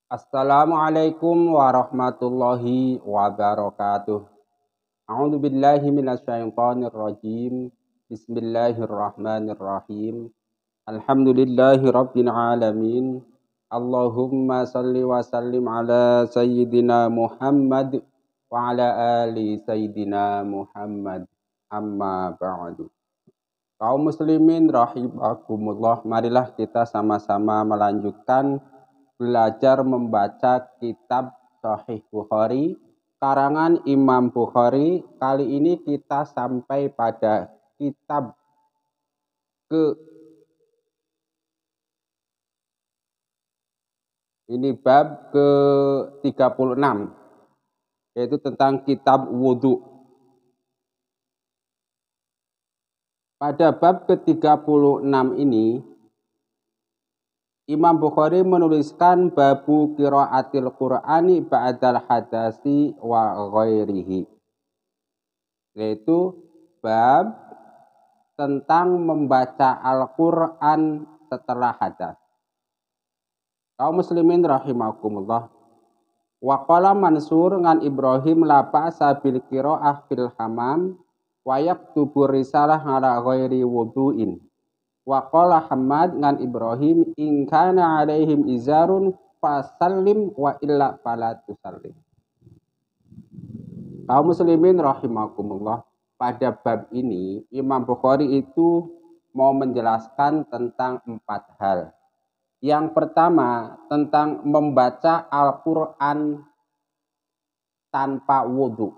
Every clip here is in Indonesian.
Assalamualaikum warahmatullahi wabarakatuh. A'udzu billahi minasyaitonir rajim. Bismillahirrahmanirrahim. Alhamdulillahi rabbil alamin. Allahumma salli wa sallim ala sayyidina Muhammad wa ala ali sayyidina Muhammad. Amma ba'du. Kaum muslimin rahimakumullah, marilah kita sama-sama melanjutkan belajar membaca kitab Sahih Bukhari karangan Imam Bukhari. Kali ini kita sampai pada kitab ke ini bab ke-36, yaitu tentang kitab wudhu. Pada bab ke-36 ini Imam Bukhari menuliskan babu qiraatil Qur'ani ba'dal hadasi wa ghairihi, yaitu bab tentang membaca Al-Qur'an setelah hadas. Kaum muslimin rahimakumullah. Wa qala Mansur ngan Ibrahim la ba'sa bil qiraah fil hamam wa yaktubu risalah ala ghairi wudu'in. Wa qala Hammad ngan Ibrahim in kana alaihim izarun fasallim wa illa fala tusallim. Kaum muslimin rahimakumullah, pada bab ini Imam Bukhari itu mau menjelaskan tentang 4 hal. Yang pertama tentang membaca Al-Qur'an tanpa wudhu.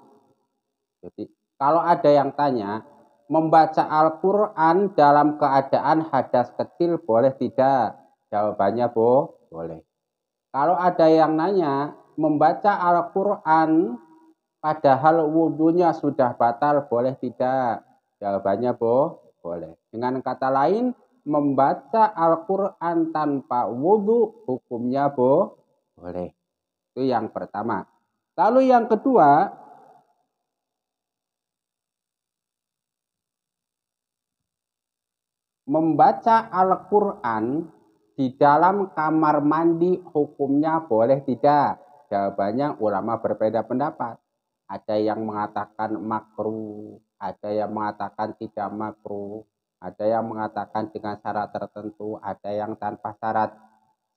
Jadi kalau ada yang tanya, membaca Al-Qur'an dalam keadaan hadas kecil boleh tidak? Jawabannya boleh. Kalau ada yang nanya, membaca Al-Qur'an padahal wudhunya sudah batal boleh tidak? Jawabannya boleh. Dengan kata lain, membaca Al-Qur'an tanpa wudhu hukumnya boleh. Itu yang pertama. Lalu yang kedua, membaca Al-Qur'an di dalam kamar mandi hukumnya boleh tidak? Jawabannya ulama berbeda pendapat. Ada yang mengatakan makruh, ada yang mengatakan tidak makruh, ada yang mengatakan dengan syarat tertentu, ada yang tanpa syarat.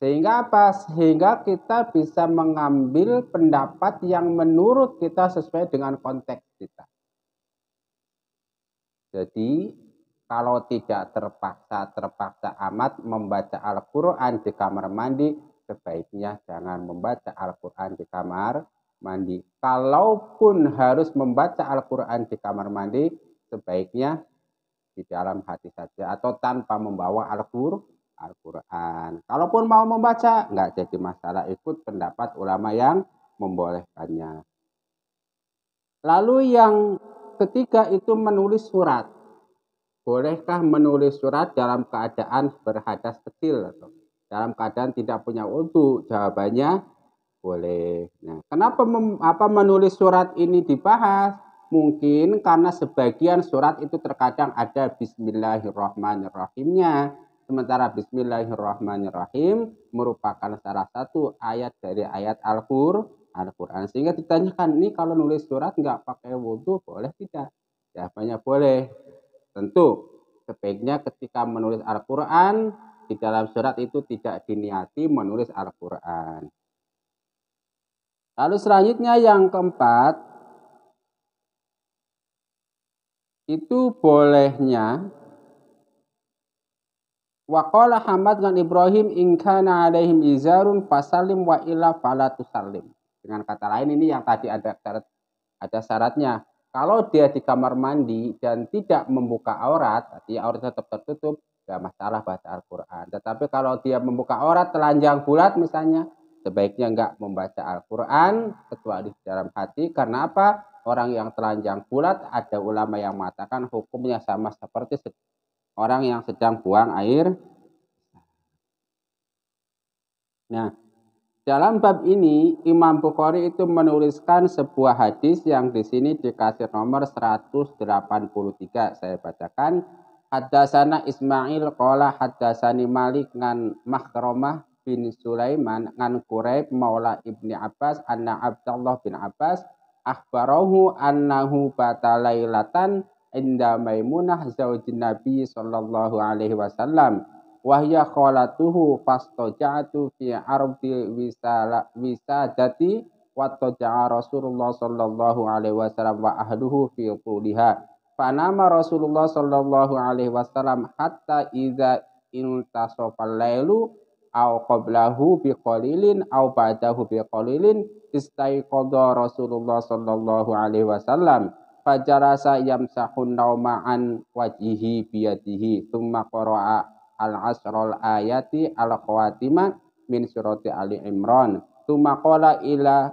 Sehingga apa? Sehingga kita bisa mengambil pendapat yang menurut kita sesuai dengan konteks kita. Jadi kalau tidak terpaksa amat membaca Al-Qur'an di kamar mandi, sebaiknya jangan membaca Al-Qur'an di kamar mandi. Kalaupun harus membaca Al-Qur'an di kamar mandi, sebaiknya di dalam hati saja atau tanpa membawa Al-Qur'an. Kalaupun mau membaca, nggak jadi masalah, ikut pendapat ulama yang membolehkannya. Lalu yang ketiga itu menulis surat. Bolehkah menulis surat dalam keadaan berhadas kecil atau dalam keadaan tidak punya wudhu? Jawabannya boleh. Nah, kenapa menulis surat ini dibahas? Mungkin karena sebagian surat itu terkadang ada Bismillahirrahmanirrahimnya. Sementara Bismillahirrahmanirrahim merupakan salah satu ayat dari ayat Al-Quran. Sehingga ditanyakan, ini kalau nulis surat nggak pakai wudhu boleh tidak? Jawabannya boleh. Tentu sebaiknya ketika menulis Al-Quran, di dalam surat itu tidak diniati menulis Al-Quran. Lalu selanjutnya yang keempat, itu bolehnya wa qala Hamad dan Ibrahim in kana alaihim izarun fasallim wa illa fala tusallim. Dengan kata lain ini yang tadi ada syaratnya. Kalau dia di kamar mandi dan tidak membuka aurat, artinya aurat tetap tertutup, tidak masalah baca Al-Quran. Tetapi kalau dia membuka aurat telanjang bulat misalnya, sebaiknya enggak membaca Al-Quran kecuali di dalam hati. Karena apa? Orang yang telanjang bulat ada ulama yang mengatakan hukumnya sama seperti orang yang sedang buang air. Nah, dalam bab ini Imam Bukhari itu menuliskan sebuah hadis yang di sini dikasih nomor 183. Saya bacakan. Haddatsana Ismail qala haddatsani Malik ngan Makhramah bin Sulaiman ngan Quraib maula Ibni Abbas anna Abdullah bin Abbas akhbarahu annahu batalailatan inda Maimunah zaujin Nabi sallallahu alaihi wasallam wahya khalatuhu fastaja'atu fi ardi wisadati wattaja'a Rasulullah sallallahu alaihi wasallam wa ahluhu fi tuliha fanama Rasulullah sallallahu alaihi wasallam hatta idza intasafal lailu aw qablahu biqalilin aw ba'dahu biqalilin istaiqadha Rasulullah sallallahu alaihi wasallam fajarasa yamsahun nauma an wajihi biyadihi thumma qara'a al-asrul ayati al-khawatimah min surati Ali Imran thumma qala ila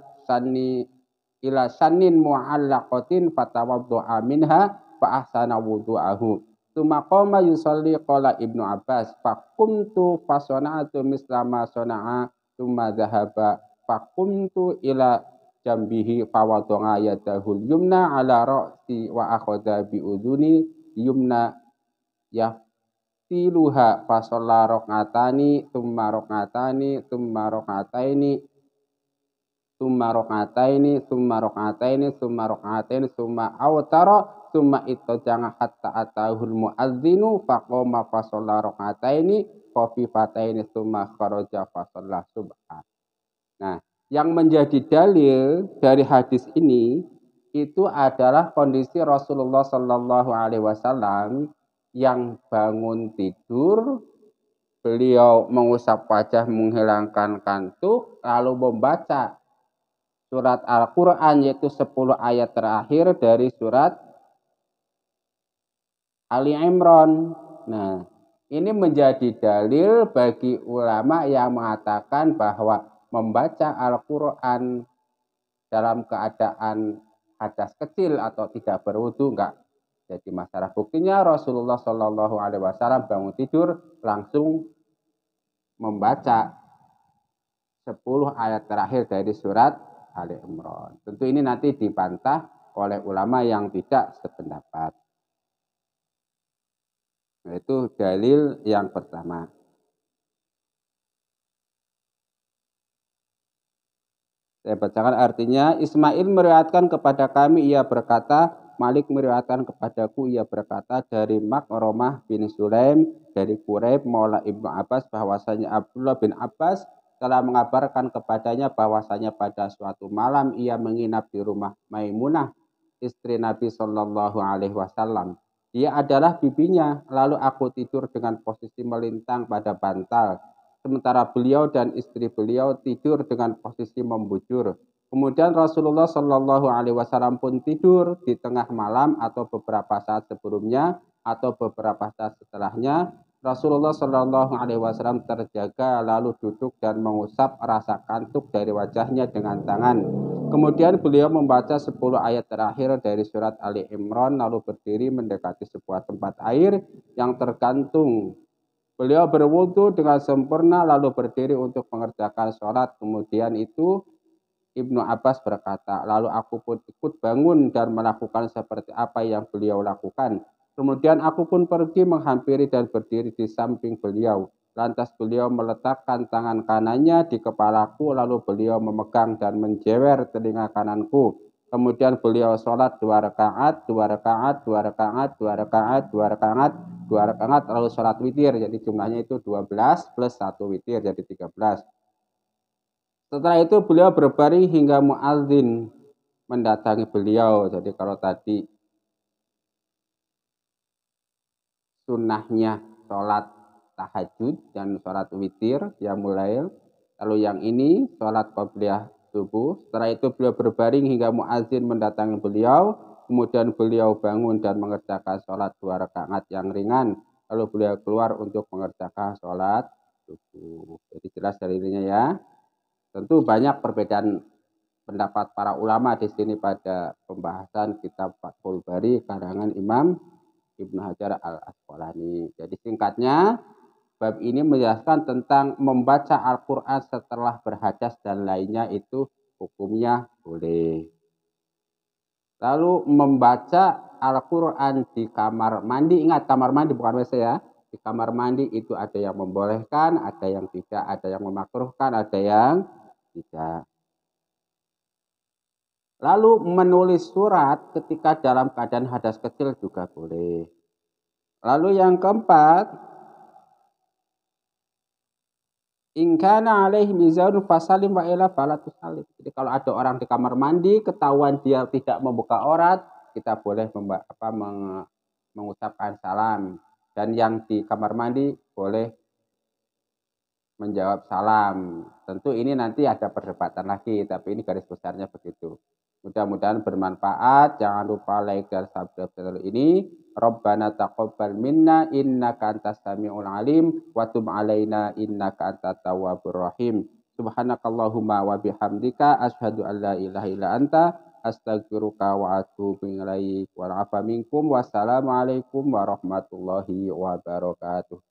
sanin mu'allaqatin fatawaddu'a minha fa ahsana wudu'ahu thumma qama yusalli qala Ibnu Abbas faqumtu fasana'tu misla ma sana'a thumma dhahaba faqumtu ila jambihi fawadha'a yadahul yumna ala ra'si wa akhadha bi udhuni yumna yaftiluha fa shalla rak'atani thumma rak'atani thumma rak'ataini thumma rak'ataini thumma rak'ataini thumma rak'ataini thumma awtara thumma ittaja'a hatta atahul muadzinu faqama fa shalla rak'ataini khafifataini thumma kharaja fa shalla subha. Nah, yang menjadi dalil dari hadis ini itu adalah kondisi Rasulullah Shallallahu Alaihi Wasallam yang bangun tidur, beliau mengusap wajah menghilangkan kantuk, lalu membaca surat Al-Quran yaitu 10 ayat terakhir dari surat Ali Imran. Nah, ini menjadi dalil bagi ulama yang mengatakan bahwa membaca Al-Quran dalam keadaan hadas kecil atau tidak berwudu enggak jadi masalah. Buktinya Rasulullah Shallallahu Alaihi Wasallam bangun tidur langsung membaca 10 ayat terakhir dari surat Ali Imran. Tentu ini nanti dibantah oleh ulama yang tidak sependapat. Nah, itu dalil yang pertama. Saya bacakan artinya, Ismail meriwayatkan kepada kami, ia berkata, Malik meriwayatkan kepadaku, ia berkata, dari Makromah bin Sulaim, dari Quraib maula Ibnu Abbas, bahwasanya Abdullah bin Abbas telah mengabarkan kepadanya bahwasanya pada suatu malam ia menginap di rumah Maimunah, istri Nabi Shallallahu Alaihi Wasallam. Dia adalah bibinya, lalu aku tidur dengan posisi melintang pada bantal. Sementara beliau dan istri beliau tidur dengan posisi membujur. Kemudian Rasulullah Shallallahu Alaihi Wasallam pun tidur di tengah malam atau beberapa saat sebelumnya atau beberapa saat setelahnya. Rasulullah Shallallahu Alaihi Wasallam terjaga lalu duduk dan mengusap rasa kantuk dari wajahnya dengan tangan. Kemudian beliau membaca 10 ayat terakhir dari surat Ali Imran lalu berdiri mendekati sebuah tempat air yang tergantung. Beliau berwudu dengan sempurna lalu berdiri untuk mengerjakan sholat. Kemudian itu Ibnu Abbas berkata, lalu aku pun ikut bangun dan melakukan seperti apa yang beliau lakukan. Kemudian aku pun pergi menghampiri dan berdiri di samping beliau. Lantas beliau meletakkan tangan kanannya di kepalaku, lalu beliau memegang dan menjewer telinga kananku. Kemudian beliau sholat 2 rakaat, 2 rakaat, 2 rakaat, 2 rakaat, 2 rakaat, 2 rakaat, lalu sholat witir. Jadi jumlahnya itu 12 plus 1 witir, jadi 13. Setelah itu beliau berbaring hingga muadzin mendatangi beliau. Jadi kalau tadi sunnahnya sholat tahajud dan sholat witir, ya mulai. Lalu yang ini sholat qabliyah subuh. Setelah itu beliau berbaring hingga muadzin mendatangi beliau. Kemudian beliau bangun dan mengerjakan sholat 2 rakaat yang ringan. Lalu beliau keluar untuk mengerjakan sholat subuh. Jadi jelas dari ininya ya. Tentu banyak perbedaan pendapat para ulama di sini pada pembahasan kitab Fathul Bari karangan Imam Ibnu Hajar Al-Asqalani. Jadi singkatnya, bab ini menjelaskan tentang membaca Al-Quran setelah berhadas dan lainnya itu hukumnya boleh. Lalu membaca Al-Quran di kamar mandi, ingat kamar mandi bukan WC ya. di kamar mandi itu ada yang membolehkan, ada yang tidak, ada yang memakruhkan, ada yang tidak. Lalu menulis surat ketika dalam keadaan hadas kecil juga boleh. Lalu yang keempat, in kana alaihi mizanun fasalim wa ila fala tusalim. Jadi kalau ada orang di kamar mandi ketahuan dia tidak membuka aurat, kita boleh mengucapkan salam, dan yang di kamar mandi boleh menjawab salam. Tentu ini nanti ada perdebatan lagi, tapi ini garis besarnya begitu. Mudah-mudahan bermanfaat. Jangan lupa like dan subscribe channel ini. Rabbana taqabbal minna innaka antas samiul alim wa tub alaina innaka antat tawwabur rahim. Subhanakallahumma wa bihamdika asyhadu an la ilaha illa anta astaghfiruka wa atubu ilaik. Wa afa minkum. Wassalamualaikum warahmatullahi wabarakatuh.